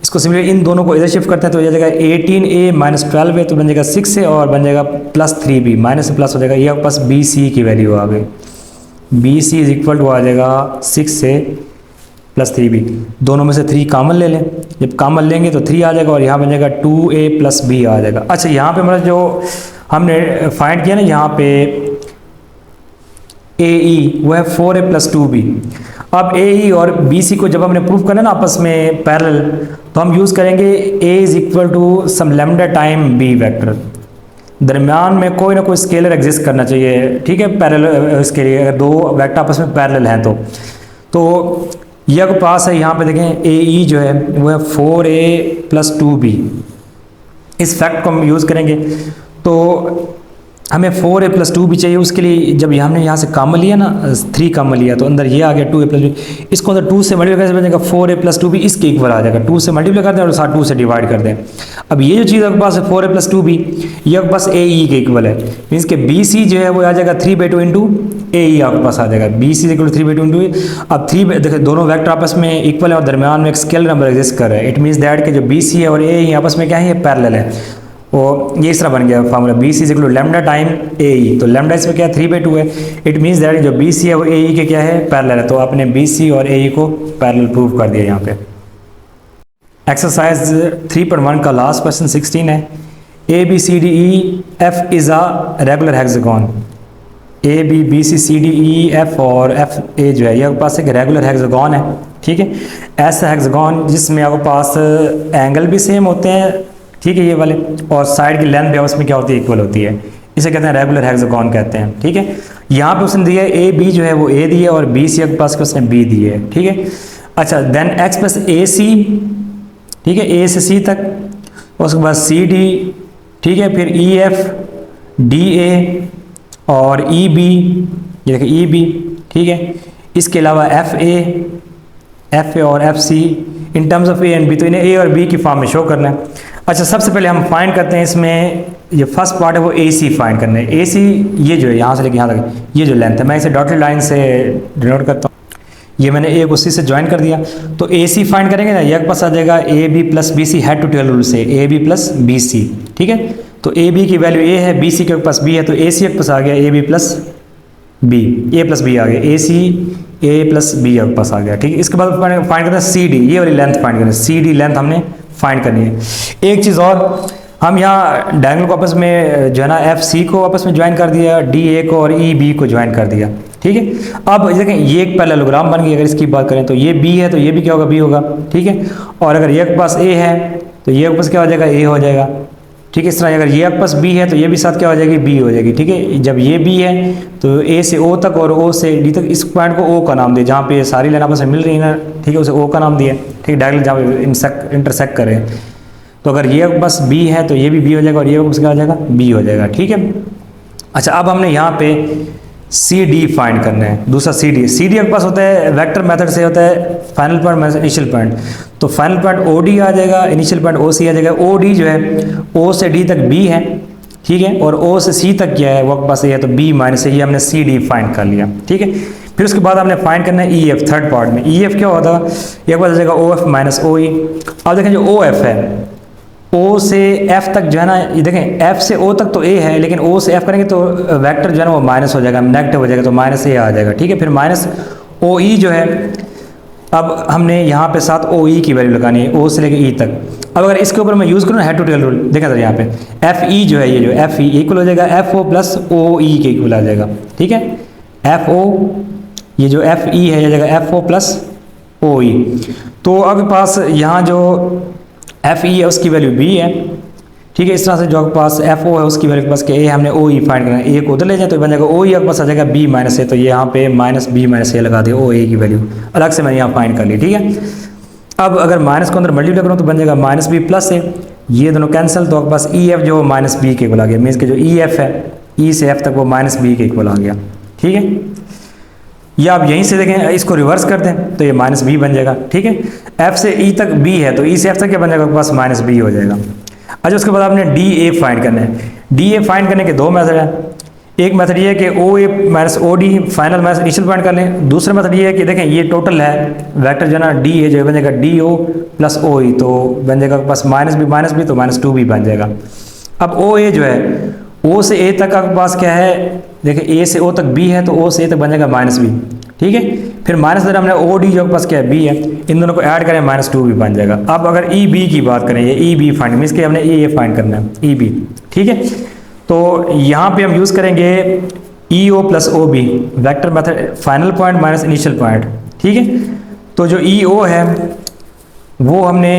इसको सिंपली इन दोनों को इधर शिफ्ट करते हैं तो ये जाएगा 18a माइनस 12a, तो बन जाएगा 6a और बन जाएगा प्लस 3b, माइनस से प्लस हो जाएगा। ये आपके पास बी सी की वैल्यू आ गई, B C is equal to आ जाएगा 6a प्लस 3b। दोनों में से 3 कॉमन ले लें, जब कॉमन लेंगे तो 3 आ जाएगा और यहाँ बन जाएगा 2a प्लस b आ जाएगा। अच्छा यहाँ पे मतलब जो हमने फाइंड किया ना यहाँ पे ए ई वो है 4a प्लस 2b। अब ए ई और बी सी को जब हमने प्रूव करना है ना आपस में पैरेलल, तो हम यूज़ करेंगे a is equal to some lambda time b vector. दरमियान में कोई ना कोई स्केलर एग्जिस्ट करना चाहिए, ठीक है, पैरेलल इसके लिए अगर दो वेक्टर आपस में पैरेलल हैं तो ये आपके पास है यहाँ पे देखें ए ई जो है वो है 4a प्लस 2b। इस फैक्ट को हम यूज़ करेंगे तो हमें 4a प्लस 2b चाहिए। उसके लिए जब हमने यहाँ से कॉमन लिया ना 3 कॉमन लिया तो अंदर ये आ गया 2a प्लस b। इसको अंदर 2 से मल्टीप्लाई कर जाएगा 4a प्लस 2b इसके इक्वल आ जाएगा। 2 से मल्टीप्लाई कर दें और साथ 2 से डिवाइड कर दें। अब ये जो चीज़ आपके पास है 4a प्लस 2b ये आपके पास ए ई के इक्वल है। मीन्स के बी सी जो है वो आ जाएगा 3/2 इंटू ए ई आपके पास आ जाएगा। बी सी इक्वल 3/2 इंटू ए। अब 3 देखिए दोनों वेक्टर आपस में इक्वल है और दरमियान में एक स्केलर नंबर एग्जिस्ट कर रहा है। इट मीन्स दैट कि जो बी सी है और ए ई आपस में क्या है ये पैरेलल है। और ये इस तरह बन गया formula B C is equal to lambda time A E. तो लेमडा इसमें क्या है 3/2 है। इट मीन्स दैट जो बी सी है वो ए ई के क्या है पैरेलल है। तो आपने बी सी और ए ई को पैरेलल प्रूव कर दिया यहाँ पे। एक्सरसाइज 3.1 का लास्ट क्वेश्चन 16 है। A B C D E F is a regular hexagon. A B B C C D E F और एफ ए जो है ये आपके पास एक रेगुलर हेक्सागोन है, ठीक है। ऐसा हेक्सागोन जिसमें आपके पास एंगल भी सेम होते हैं, ठीक है, ये वाले, और साइड की लेंथ भी उसमें क्या होती है इक्वल होती है। इसे कहते हैं रेगुलर हेक्सागोन कहते हैं, ठीक है। यहाँ पे उसने दिया है ए बी जो है वो ए दी है और बी सी आपके पास उसने बी दी है, ठीक है। अच्छा, देन एक्स प्लस ए सी, ठीक है, ए से सी तक, उसके बाद सी डी, ठीक है, फिर ई एफ डी ए और ई बी, ये देखिए ई बी, ठीक है। इसके अलावा एफ ए और F C in terms of A and B, तो इन्हें ए और बी की फॉर्म में शो करना है। अच्छा, सबसे पहले हम फाइंड करते हैं इसमें ये फर्स्ट पार्ट है वो ए सी फाइंड करना है। ए सी ये जो है यहाँ से लेके यहाँ तक ये जो लेंथ है, मैं इसे डॉटेड लाइन से डिनोट करता हूँ। ये मैंने ए को सी से ज्वाइन कर दिया, तो ए सी फाइंड करेंगे ना, ये पास आ जाएगा A B plus B C head to tail rule से A B plus B C, ठीक है। तो ए बी की वैल्यू ए है, बी सी के पास बी है, तो ए सी के पास आ गया A B plus B, A plus B आ गया, A C A plus B के पास आ गया, ठीक है। इसके बाद फाइंड करना है सी डी, ये वाली लेंथ फाइंड करनी है, सी डी लेंथ हमने फाइंड करनी है। एक चीज़ और, हम यहाँ डायगोनल को आपस में जो है ना एफ सी को आपस में ज्वाइन कर दिया, डी ए को और ई बी को ज्वाइन कर दिया, ठीक है। अब देखें ये एक पैरेललोग्राम बन गई। अगर इसकी बात करें तो ये बी है तो ये भी क्या होगा बी होगा, ठीक है। और अगर ये के पास ए है तो ये के पास क्या हो जाएगा ए हो जाएगा, ठीक है। इस तरह अगर ये के पास बी है तो ये भी साथ क्या हो जाएगी बी हो जाएगी, ठीक है। जब ये बी है तो ए से ओ तक और ओ से डी तक, इस पॉइंट को ओ का नाम दिया, जहाँ पे सारी लाइन आपस में मिल रही है ना, ठीक है, उसे ओ का नाम दिया, ठीक है, डायरेक्टली जहाँ पे इंटरसेक्ट करें। तो अगर ये बस बी है तो ये भी बी हो जाएगा और ये बस क्या हो जाएगा बी हो जाएगा, ठीक है। अच्छा, अब हमने यहाँ पे सी डी फाइंड करना है। दूसरा सी डी आपके पास होता है वेक्टर मेथड से होता है final point minus initial point. तो फाइनल पॉइंट ओ डी आ जाएगा, इनिशियल पॉइंट ओ सी आ जाएगा। ओ डी जो है ओ से डी तक बी है, ठीक है, और ओ से सी तक क्या है वो आपके पास ये है, तो बी माइनस ये हमने सी डी फाइंड कर लिया, ठीक है। फिर उसके बाद हमने फाइंड करना है ई एफ। थर्ड पार्ट में ई एफ क्या होता है, ये पास आ जाएगा ओ एफ माइनस ओ ई। अब देखें जो ओ एफ है, ओ से एफ तक जो है ना, ये देखें एफ से ओ तक तो ए है, लेकिन ओ से एफ करेंगे तो वेक्टर जो है ना वो माइनस हो जाएगा, नेगेटिव हो जाएगा, तो माइनस ए आ जाएगा, ठीक है। फिर माइनस ओ ई जो है, अब हमने यहाँ पे साथ ओ ई की वैल्यू लगानी है, ओ से लेके ई तक। अब अगर इसके ऊपर मैं यूज़ करूँ हेड टू टेल रूल, देखा सर यहाँ पे एफ ई जो है, ये जो एफ ई इक्वल हो जाएगा एफ ओ प्लस ओ ई के इक्वल आ जाएगा, ठीक है। एफ ओ ये जो एफ ई है ये जाएगा एफ ओ प्लस ओ ई। तो अब पास यहाँ जो एफ ई है उसकी वैल्यू बी है, ठीक है। इस तरह से जो आपके पास एफ ओ है उसकी वैल्यू के पास ए हमने ओ ई फाइंड करना है, ए को उधर ले जाए तो बन जाएगा ओ ई आपके पास आ जाएगा बी माइनस ए। तो ये यहाँ पे माइनस बी माइनस ए लगा दिया, ओ ए की वैल्यू अलग से मैंने यहाँ फाइंड कर ली, ठीक है। अब अगर माइनस को अंदर मल्टीप्लाई करूँ तो बन जाएगा माइनस बी प्लस ए, ये दोनों कैंसिल, तो आपके पास ई एफ जो माइनस बी के इक्वल आ गया। मीन्स के जो ई एफ है ई से एफ तक वो माइनस बी के इक्वल आ गया, ठीक है। या आप यहीं से देखें, इसको रिवर्स कर दें तो ये माइनस बी बन जाएगा, ठीक है। एफ से ई तक बी है तो ई से एफ तक क्या बन जाएगा आपके पास माइनस बी हो जाएगा। अच्छा, उसके बाद आपने डी ए फाइंड करना है। डी ए फाइंड करने के दो मेथड हैं। एक मेथड ये है कि O A minus O D final minus initial point कर लें। दूसरा मेथड ये है कि देखें ये टोटल है वेक्टर जो है ना डी ए जो बन जाएगा डी ओ प्लस ओ ई, तो बन जाएगा आपके पास माइनस बी तो माइनस टू बी बन जाएगा। अब ओ ए जो है ओ से ए तक आपके पास क्या है, देखिए ए से ओ तक बी है तो ओ से ए तक बन जाएगा माइनस बी, ठीक है। फिर माइनस दर हमने ओ डी जो आपके पास क्या है बी है, इन दोनों को ऐड करें माइनस टू बी बन जाएगा। अब अगर ई बी की बात करें, ये ई बी फाइंड मीन्स के हमने ए फाइंड करना है ई बी, ठीक है। तो यहाँ पे हम यूज़ करेंगे E O plus O B vector method final point minus initial point, ठीक है। तो जो ई ओ है वो हमने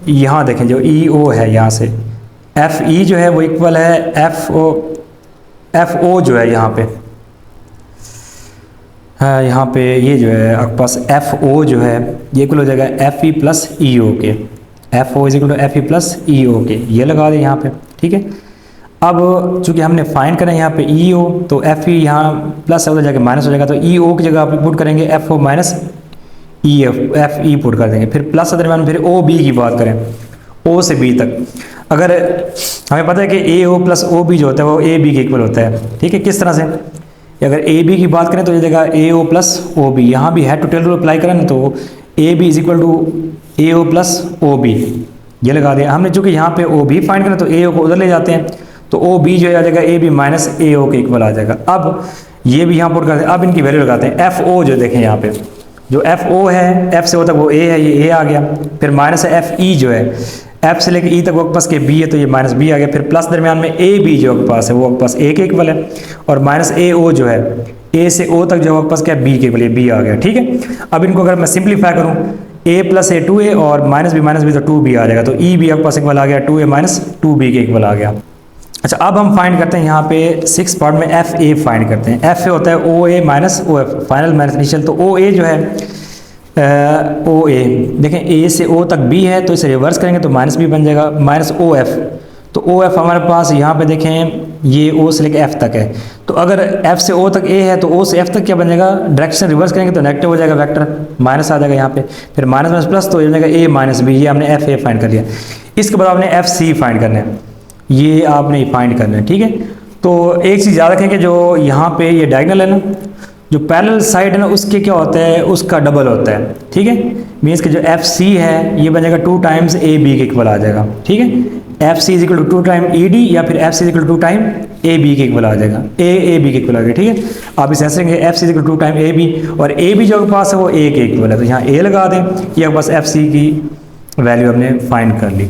यहाँ देखें, जो ई ओ है यहाँ से एफ ई जो है वो इक्वल है एफ ओ जो है यहाँ पे, हाँ यहाँ पे ये जो है आपके पास एफ ओ जो है ये इक्वल हो जाएगा F E plus E O के। F O is equal to F E plus E O के, ये लगा दें यहाँ पे, ठीक है। अब चूंकि हमने फाइंड करें यहाँ पे ई ओ, तो एफ ई यहाँ प्लस हो जाएगा माइनस हो जाएगा, तो ई ओ की जगह आप पुट करेंगे F O minus E F E put कर देंगे। फिर प्लस दरमियान फिर ओ बी की बात करें, ओ से बी तक, अगर हमें पता है कि ए ओ प्लस ओ बी जो होता है वो ए बी के इक्वल होता है, ठीक है। किस तरह से, अगर ए बी की बात करें तो ये जगह ए ओ प्लस ओ बी, यहाँ भी head to tail rule apply करें ना तो A B is equal to A O plus O B, ये लगा दिया हमने। चूंकि यहाँ पे ओ बी फाइंड करना तो ए ओ को उधर ले जाते हैं, तो ओ बी जो आ जाएगा ए बी माइनस ए ओ के इक्वल आ जाएगा। अब ये भी यहाँ पुट करते हैं, अब इनकी वैल्यू लगाते हैं। एफ ओ जो देखें यहाँ पे जो एफ ओ है, एफ से ओ तक वो ए है, ये ए आ गया, फिर माइनस एफ ई जो है एफ से लेकर ई तक आपके पास के बी है तो ये माइनस बी आ गया, फिर प्लस दरमियान में ए बी जो आपके पास है वो आपके पास ए के इक्वल है, और माइनस ए ओ जो है ए से ओ तक जो आपके पास क्या बी के इक्वल है, बी आ गया। ठीक है, अब इनको अगर मैं सिंप्लीफाई करूँ ए प्लस ए 2a और माइनस बी तो 2b आ जाएगा, तो ई बी आपके पास इक्वल आ गया 2a माइनस 2b के इक्वल आ गया। अच्छा, अब हम फाइंड करते हैं यहाँ पे 6 पार्ट में एफ ए फाइंड करते हैं। एफ ए होता है O A minus O F, final minus initial, तो ओ ए जो है ओ ए देखें ए से ओ तक बी है तो इसे रिवर्स करेंगे तो माइनस बी बन जाएगा, माइनस ओ एफ, तो ओ एफ हमारे पास यहाँ पे देखें ये ओ से लेकर एफ तक है, तो अगर एफ से ओ तक ए है तो ओ से एफ तक क्या बन जाएगा, डायरेक्शन रिवर्स करेंगे तो नेगेटिव हो जाएगा, वेक्टर माइनस आ जाएगा यहाँ पे, फिर माइनस माइनस प्लस तो हो जाएगा ए माइनस बी। ये हमने एफ ए फाइंड कर लिया। इसके बाद आपने एफ सी फाइंड करना है, ये आपने फाइंड करना है। ठीक है, तो एक चीज़ याद रखें कि जो यहाँ पे ये डायगोनल है ना, जो पैरेलल साइड है ना उसके क्या होता है, उसका डबल होता है। ठीक है, मीन्स कि जो एफ सी है ये बन जाएगा 2 टाइम्स ए बी के इक्वल आ जाएगा। ठीक है, F C is equal to 2 time E D या फिर F C is equal to 2 time A B के इक्वल आ जाएगा, ए बी के इक्वल आ जाएगा। ठीक है, आप इसे ऐसे करेंगे F C is equal to 2 time A B, और ए बी जो आपके पास है वो ए के इक्वल है, तो यहाँ ए लगा दें, ये आपके पास एफ सी की वैल्यू हमने फाइंड कर ली।